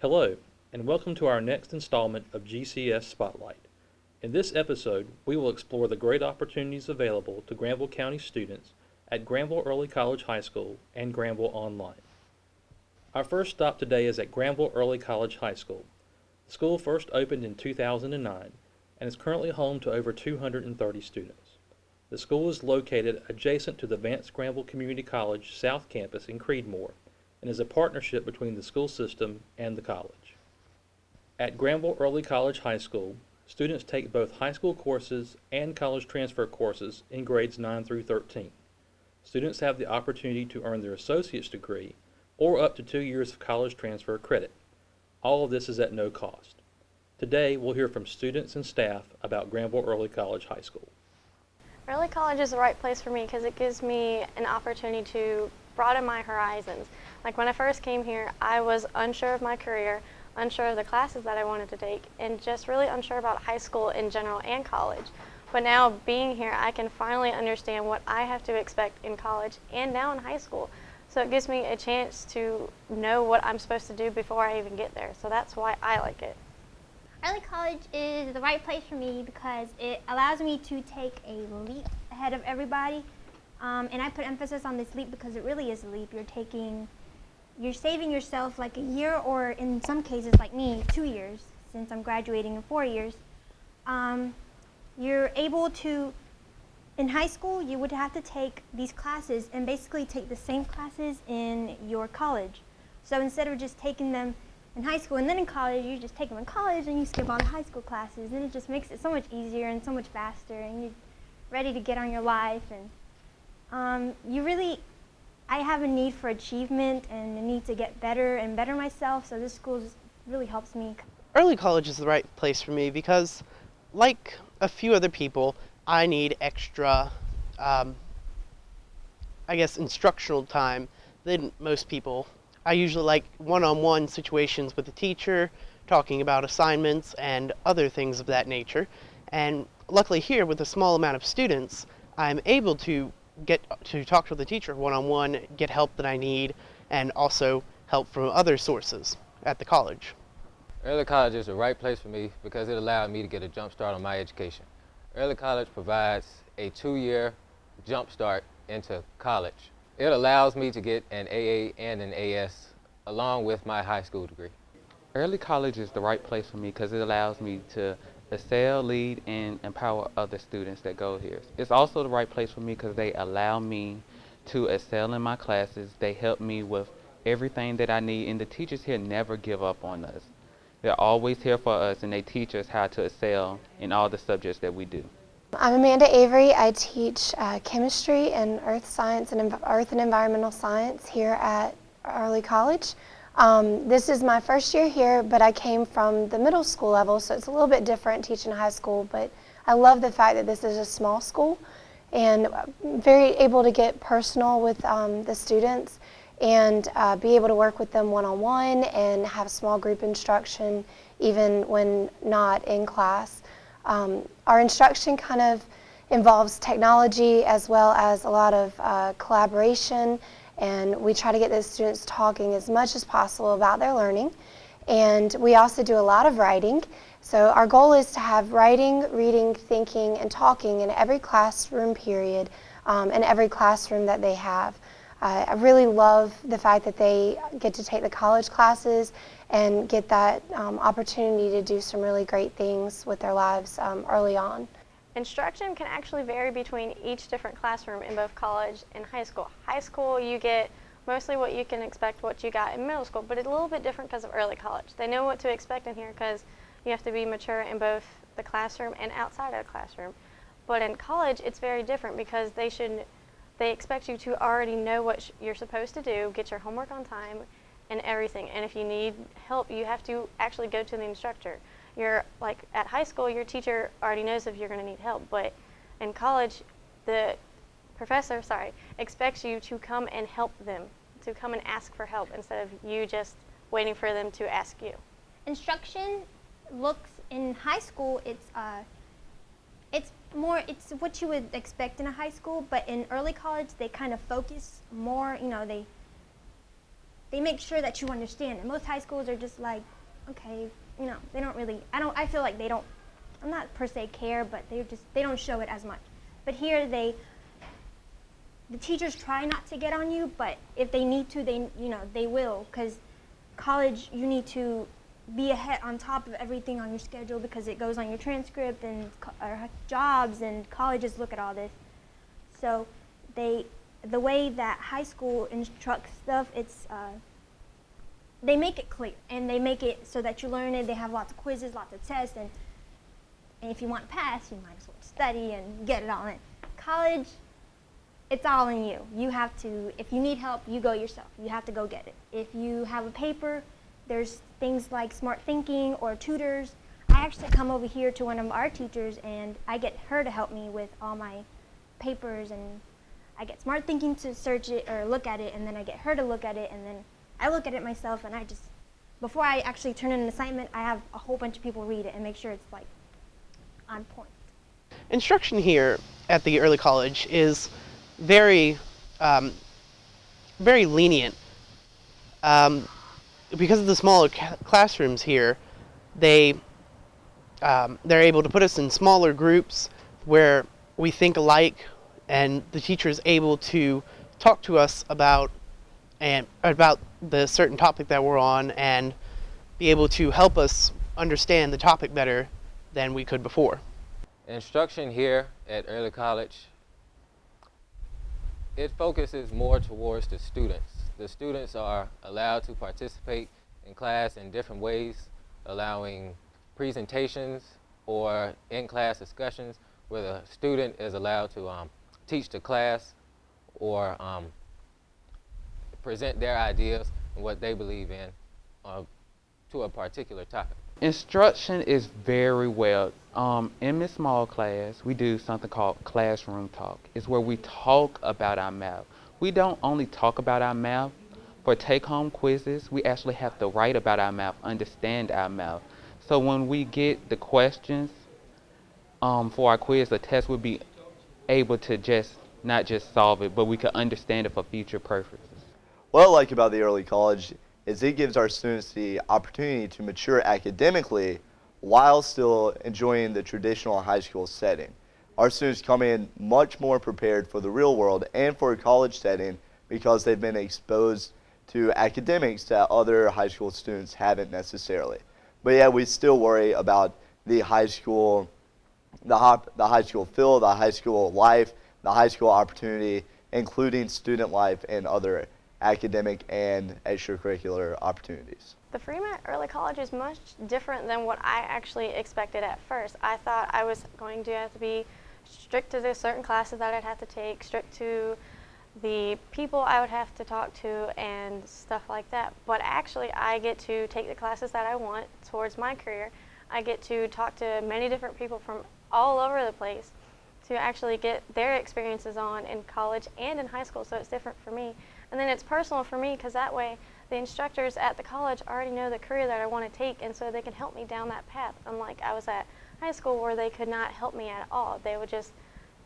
Hello, and welcome to our next installment of GCS Spotlight. In this episode, we will explore the great opportunities available to Granville County students at Granville Early College High School and Granville Online. Our first stop today is at Granville Early College High School. The school first opened in 2009 and is currently home to over 230 students. The school is located adjacent to the Vance Granville Community College South Campus in Creedmoor and is a partnership between the school system and the college. At Granville Early College High School, students take both high school courses and college transfer courses in grades 9 through 13. Students have the opportunity to earn their associate's degree or up to 2 years of college transfer credit. All of this is at no cost. Today, we'll hear from students and staff about Granville Early College High School. Early college is the right place for me because it gives me an opportunity to broaden my horizons. Like when I first came here, I was unsure of my career, unsure of the classes that I wanted to take, and just really unsure about high school in general and college. But now being here, I can finally understand what I have to expect in college and now in high school. So it gives me a chance to know what I'm supposed to do before I even get there. So that's why I like it. Early college is the right place for me because it allows me to take a leap ahead of everybody. And I put emphasis on this leap because it really is a leap. You're saving yourself like a year, or in some cases like me, 2 years, since I'm graduating in 4 years. You're able to, in high school, you would have to take these classes and basically take the same classes in your college. So instead of just taking them in high school and then in college, you just take them in college and you skip all the high school classes, and it just makes it so much easier and so much faster, and you're ready to get on your life. And I have a need for achievement and a need to get better and better myself, so this school just really helps me. Early college is the right place for me because, like a few other people, I need extra, instructional time than most people. I usually like one-on-one situations with the teacher, talking about assignments and other things of that nature. And luckily here, with a small amount of students, I'm able to get to talk to the teacher one-on-one, get help that I need, and also help from other sources at the college. Early college is the right place for me because it allowed me to get a jump start on my education. Early college provides a 2-year jump start into college. It allows me to get an AA and an AS along with my high school degree. Early college is the right place for me because it allows me to excel, lead, and empower other students that go here. It's also the right place for me because they allow me to excel in my classes. They help me with everything that I need, and the teachers here never give up on us. They're always here for us, and they teach us how to excel in all the subjects that we do. I'm Amanda Avery. I teach chemistry and earth science and earth and environmental science here at Early College. This is my first year here, but I came from the middle school level, so it's a little bit different teaching high school, but I love the fact that this is a small school and very able to get personal with the students and be able to work with them one-on-one and have small group instruction even when not in class. Our instruction kind of involves technology as well as a lot of collaboration, and we try to get the students talking as much as possible about their learning. And we also do a lot of writing. So our goal is to have writing, reading, thinking, and talking in every classroom period and every classroom that they have. I really love the fact that they get to take the college classes and get that opportunity to do some really great things with their lives early on. Instruction can actually vary between each different classroom in both college and high school. High school, you get mostly what you can expect what you got in middle school, but it's a little bit different because of early college. They know what to expect in here because you have to be mature in both the classroom and outside of the classroom. But in college, it's very different because they expect you to already know what you're supposed to do, get your homework on time, and everything. And if you need help, you have to actually go to the instructor. You're like at high school, your teacher already knows if you're going to need help, but in college, the professor, expects you to come and help them, to come and ask for help instead of you just waiting for them to ask you. Instruction looks in high school, it's what you would expect in a high school, but in early college they kind of focus more, they they make sure that you understand. And most high schools are just like, okay, they don't really, I feel like they don't, I'm not per se care, but they don't show it as much. But here the teachers try not to get on you, but if they need to, they will, because college, you need to be ahead on top of everything on your schedule because it goes on your transcript and jobs, and colleges look at all this. So the way that high school instructs stuff, they make it clear, and they make it so that you learn it. They have lots of quizzes, lots of tests, and if you want to pass, you might as well study and get it all in. College, it's all in you. You have to, if you need help, you go yourself. You have to go get it. If you have a paper, there's things like smart thinking or tutors. I actually come over here to one of our teachers, and I get her to help me with all my papers, and I get smart thinking to search it or look at it, and then I get her to look at it, and then I look at it myself, and before I actually turn in an assignment, I have a whole bunch of people read it and make sure it's like on point. Instruction here at the early college is very, very lenient. Because of the smaller classrooms here, they're able to put us in smaller groups where we think alike, and the teacher is able to talk to us about the certain topic that we're on and be able to help us understand the topic better than we could before. Instruction here at early college, it focuses more towards the students. The students are allowed to participate in class in different ways, allowing presentations or in-class discussions where the student is allowed to teach the class or present their ideas and what they believe in to a particular topic. Instruction is very well. In Miss Small class, we do something called classroom talk. It's where we talk about our math. We don't only talk about our math. For take-home quizzes, we actually have to write about our math, understand our math. So when we get the questions for our quiz, the test will be able to not just solve it, but we can understand it for future purposes. What I like about the early college is it gives our students the opportunity to mature academically while still enjoying the traditional high school setting. Our students come in much more prepared for the real world and for a college setting because they've been exposed to academics that other high school students haven't necessarily. But yeah, we still worry about the high school, the high school feel, the high school life, the high school opportunity, including student life and other academic and extracurricular opportunities. The Fremont Early College is much different than what I actually expected at first. I thought I was going to have to be strict to the certain classes that I'd have to take, strict to the people I would have to talk to and stuff like that. But actually I get to take the classes that I want towards my career. I get to talk to many different people from all over the place to actually get their experiences on in college and in high school, so it's different for me. And then it's personal for me because that way the instructors at the college already know the career that I want to take, and so they can help me down that path. Unlike I was at high school where they could not help me at all. They would just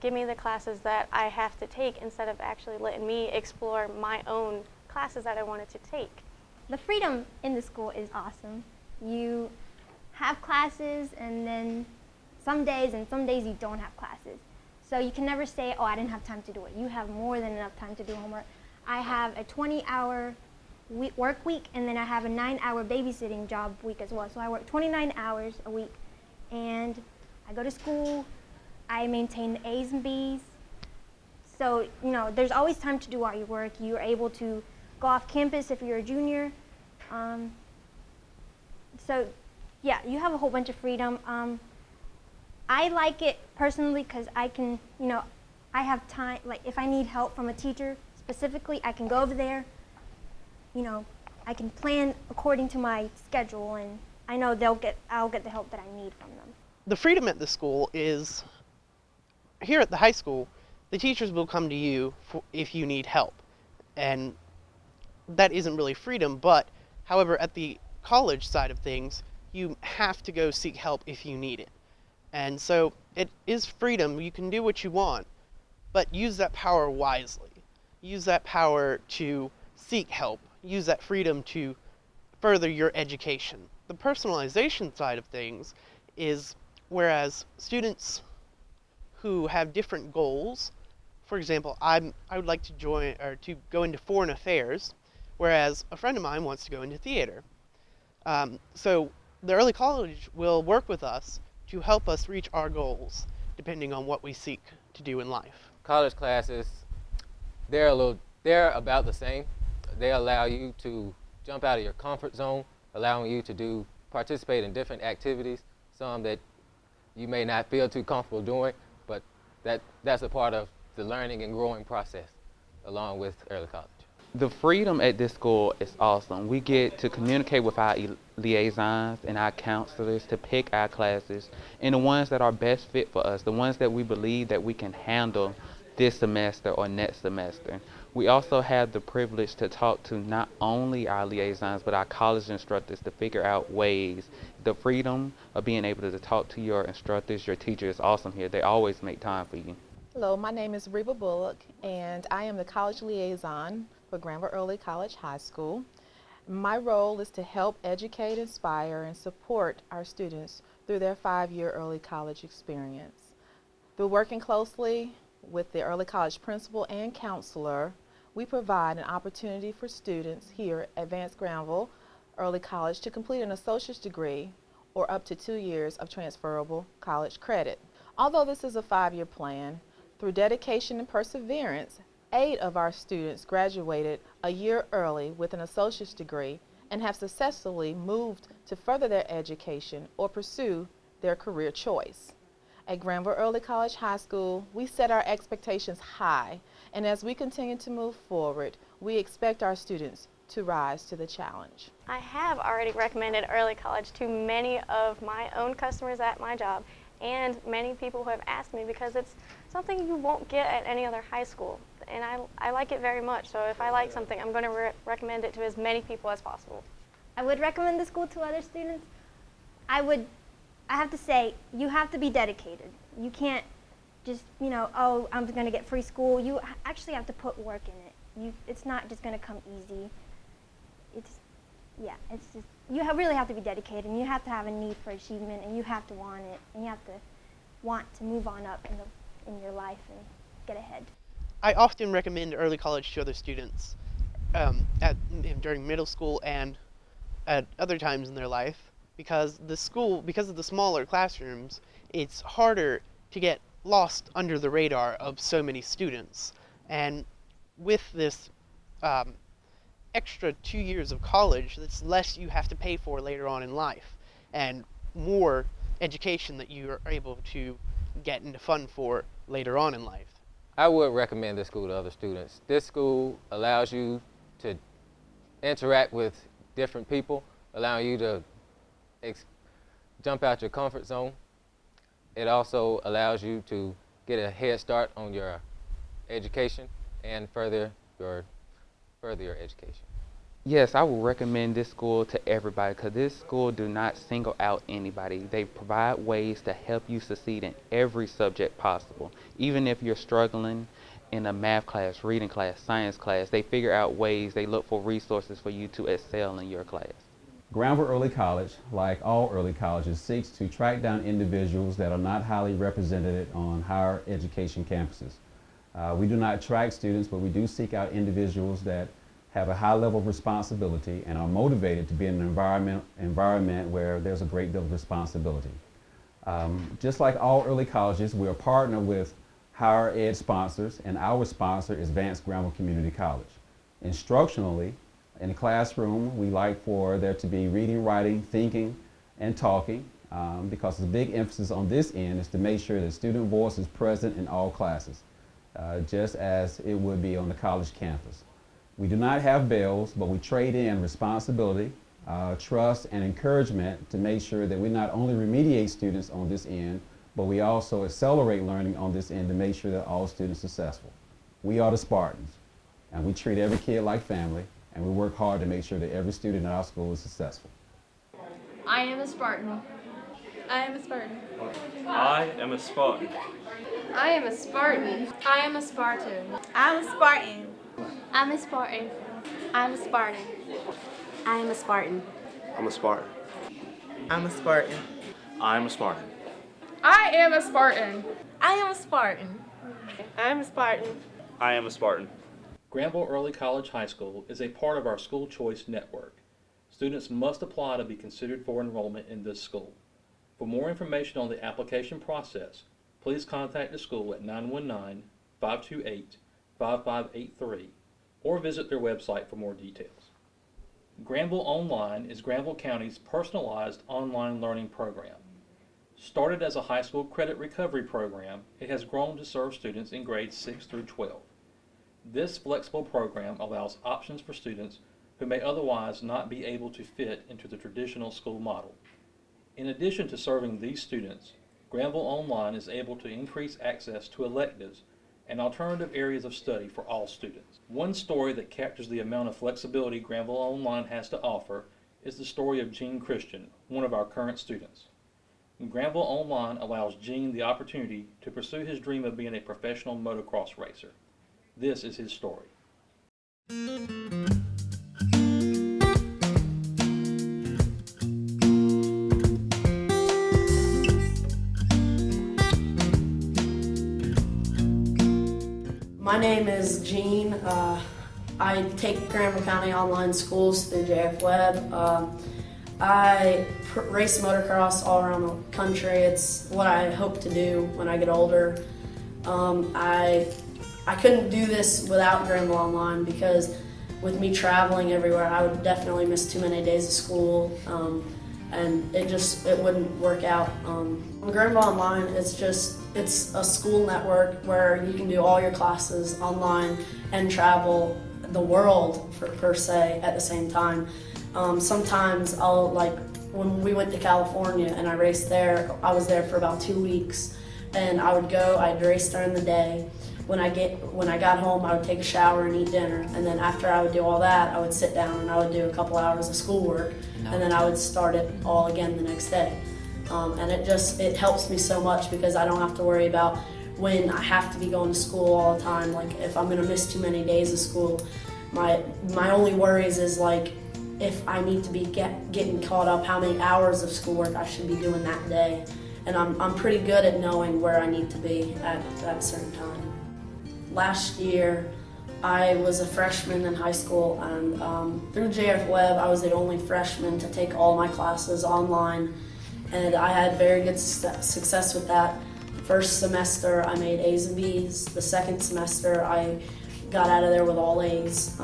give me the classes that I have to take instead of actually letting me explore my own classes that I wanted to take. The freedom in the school is awesome. You have classes, and then some days you don't have classes. So you can never say, oh, I didn't have time to do it. You have more than enough time to do homework. I have a 20-hour work week, and then I have a 9-hour babysitting job week as well. So I work 29 hours a week, and I go to school. I maintain the A's and B's. So, there's always time to do all your work. You're able to go off campus if you're a junior. So, yeah, you have a whole bunch of freedom. I like it personally because I can, I have time. Like, if I need help from a teacher specifically, I can go over there. I can plan according to my schedule, and I know I'll get the help that I need from them. The freedom at the school is, here at the high school, the teachers will come to you if you need help. And that isn't really freedom, but however, at the college side of things, you have to go seek help if you need it. And so it is freedom. You can do what you want, but use that power wisely. Use that power to seek help use that freedom to further your education. The personalization side of things is whereas students who have different goals, for example, I would like to join or to go into foreign affairs, whereas a friend of mine wants to go into theater. So the early college will work with us to help us reach our goals depending on what we seek to do in life. College classes, they're about the same. They allow you to jump out of your comfort zone, allowing you to participate in different activities, some that you may not feel too comfortable doing, but that's a part of the learning and growing process along with early college. The freedom at this school is awesome. We get to communicate with our liaisons and our counselors to pick our classes and the ones that are best fit for us, the ones that we believe that we can handle this semester or next semester. We also have the privilege to talk to not only our liaisons but our college instructors to figure out ways. The freedom of being able to talk to your instructors, your teachers is awesome here. They always make time for you. Hello, my name is Reba Bullock, and I am the college liaison for Granville Early College High School. My role is to help educate, inspire, and support our students through their 5-year early college experience. Through working closely with the early college principal and counselor, we provide an opportunity for students here at Advanced Granville Early College to complete an associate's degree or up to 2 years of transferable college credit. Although this is a 5-year plan, through dedication and perseverance, 8 of our students graduated a year early with an associate's degree and have successfully moved to further their education or pursue their career choice. At Granville Early College High School, we set our expectations high, and as we continue to move forward, we expect our students to rise to the challenge. I have already recommended early college to many of my own customers at my job and many people who have asked me because it's something you won't get at any other high school. And I like it very much, so if I like something, I'm going to recommend it to as many people as possible. I would recommend the school to other students. I have to say, you have to be dedicated. You can't just, oh, I'm going to get free school. You actually have to put work in it. It's not just going to come easy. You really have to be dedicated, and you have to have a need for achievement, and you have to want it, and you have to want to move on up in your life and get ahead. I often recommend early college to other students during middle school and at other times in their life because of the smaller classrooms, it's harder to get lost under the radar of so many students. And with this extra 2 years of college, that's less you have to pay for later on in life and more education that you are able to get into fund for later on in life. I would recommend this school to other students. This school allows you to interact with different people, allowing you to jump out your comfort zone. It also allows you to get a head start on your education and further your education. Yes, I would recommend this school to everybody because this school do not single out anybody. They provide ways to help you succeed in every subject possible. Even if you're struggling in a math class, reading class, science class, they figure out ways, they look for resources for you to excel in your class. Granville Early College, like all early colleges, seeks to track down individuals that are not highly represented on higher education campuses. We do not track students, but we do seek out individuals that have a high level of responsibility and are motivated to be in an environment where there's a great deal of responsibility. Just like all early colleges, we are partnered with higher ed sponsors, and our sponsor is Advanced Granville Community College. Instructionally, in the classroom, we like for there to be reading, writing, thinking, and talking, because the big emphasis on this end is to make sure that student voice is present in all classes, just as it would be on the college campus. We do not have bells, but we trade in responsibility, trust, and encouragement to make sure that we not only remediate students on this end, but we also accelerate learning on this end to make sure that all students are successful. We are the Spartans, and we treat every kid like family, and we work hard to make sure that every student in our school is successful. I am a Spartan. I am a Spartan. I am a Spartan. I am a Spartan. I am a Spartan. I'm a Spartan. I'm a Spartan. I'm a Spartan. I am a Spartan. I'm a Spartan. I'm a Spartan. I'm a Spartan. I am a Spartan. I am a Spartan. I'm a Spartan. I am a Spartan. Granville Early College High School is a part of our school choice network. Students must apply to be considered for enrollment in this school. For more information on the application process, please contact the school at 919-528-5583 or visit their website for more details. Granville Online is Granville County's personalized online learning program. Started as a high school credit recovery program, it has grown to serve students in grades 6 through 12. This flexible program allows options for students who may otherwise not be able to fit into the traditional school model. In addition to serving these students, Granville Online is able to increase access to electives and alternative areas of study for all students. One story that captures the amount of flexibility Granville Online has to offer is the story of Gene Christian, one of our current students. Granville Online allows Gene the opportunity to pursue his dream of being a professional motocross racer. This is his story. My name is Gene. I take Granville County online schools through JFJ Webb. I race motocross all around the country. It's what I hope to do when I get older. I couldn't do this without Granville Online because with me traveling everywhere, I would definitely miss too many days of school, and it wouldn't work out. Granville Online it's a school network where you can do all your classes online and travel the world per se at the same time. Sometimes when we went to California and I raced there, I was there for about 2 weeks, and I'd race during the day. When I got home, I would take a shower and eat dinner, and then after I would do all that, I would sit down and I would do a couple hours of schoolwork, and then I would start it all again the next day. And it helps me so much because I don't have to worry about when I have to be going to school all the time. Like if I'm gonna miss too many days of school, my only worries is like if I need to be getting caught up, how many hours of schoolwork I should be doing that day. And I'm pretty good at knowing where I need to be at that certain time. Last year, I was a freshman in high school, and through JFJ Webb, I was the only freshman to take all my classes online, and I had very good success with that. The first semester, I made A's and B's. The second semester, I got out of there with all A's.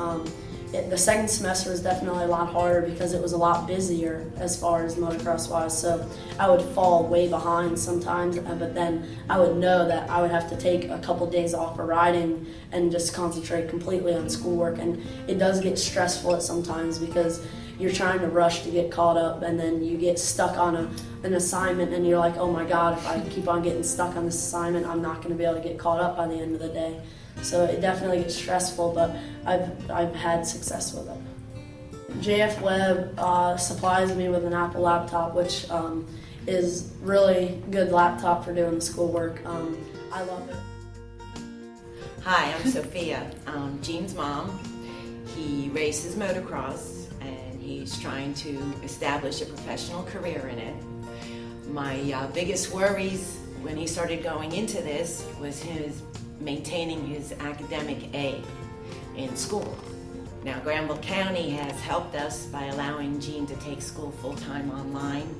The second semester was definitely a lot harder because it was a lot busier as far as motocross wise, so I would fall way behind sometimes, but then I would know that I would have to take a couple days off of riding and just concentrate completely on schoolwork, and it does get stressful at sometimes because you're trying to rush to get caught up, and then you get stuck on an assignment and you're like, oh my god, if I keep on getting stuck on this assignment, I'm not going to be able to get caught up by the end of the day. So it definitely gets stressful, but I've had success with it. JFJ Webb supplies me with an Apple laptop, which is really good laptop for doing the schoolwork. I love it. Hi, I'm Sophia. I'm Gene's mom. He races motocross and he's trying to establish a professional career in it. My biggest worries when he started going into this was maintaining his academic A in school. Now, Granville County has helped us by allowing Gene to take school full-time online,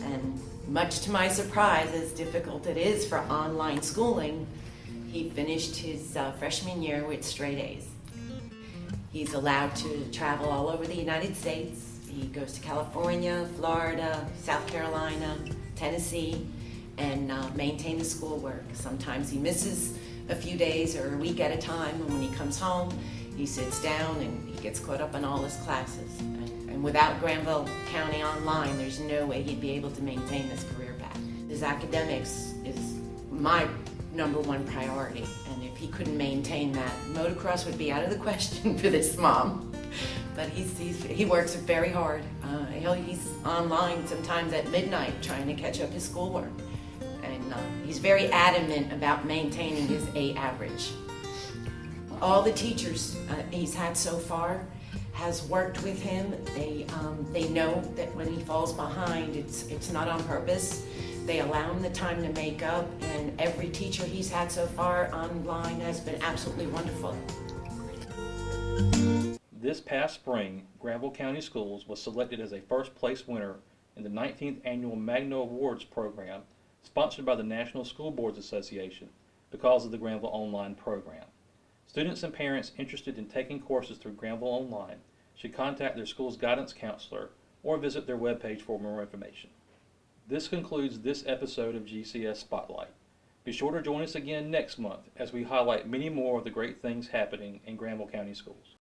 and much to my surprise, as difficult it is for online schooling, he finished his freshman year with straight A's. He's allowed to travel all over the United States. He goes to California, Florida, South Carolina, Tennessee, and maintain the schoolwork. Sometimes he misses a few days or a week at a time, and when he comes home, he sits down and he gets caught up on all his classes. And without Granville County Online, there's no way he'd be able to maintain this career path. His academics is my #1 priority, and if he couldn't maintain that, motocross would be out of the question for this mom. But he works very hard. He's online sometimes at midnight trying to catch up his schoolwork. And he's very adamant about maintaining his A average. All the teachers he's had so far has worked with him. They know that when he falls behind, it's not on purpose. They allow him the time to make up, and every teacher he's had so far online has been absolutely wonderful. This past spring, Granville County Schools was selected as a first place winner in the 19th Annual Magna Awards program sponsored by the National School Boards Association because of the Granville Online program. Students and parents interested in taking courses through Granville Online should contact their school's guidance counselor or visit their webpage for more information. This concludes this episode of GCS Spotlight. Be sure to join us again next month as we highlight many more of the great things happening in Granville County Schools.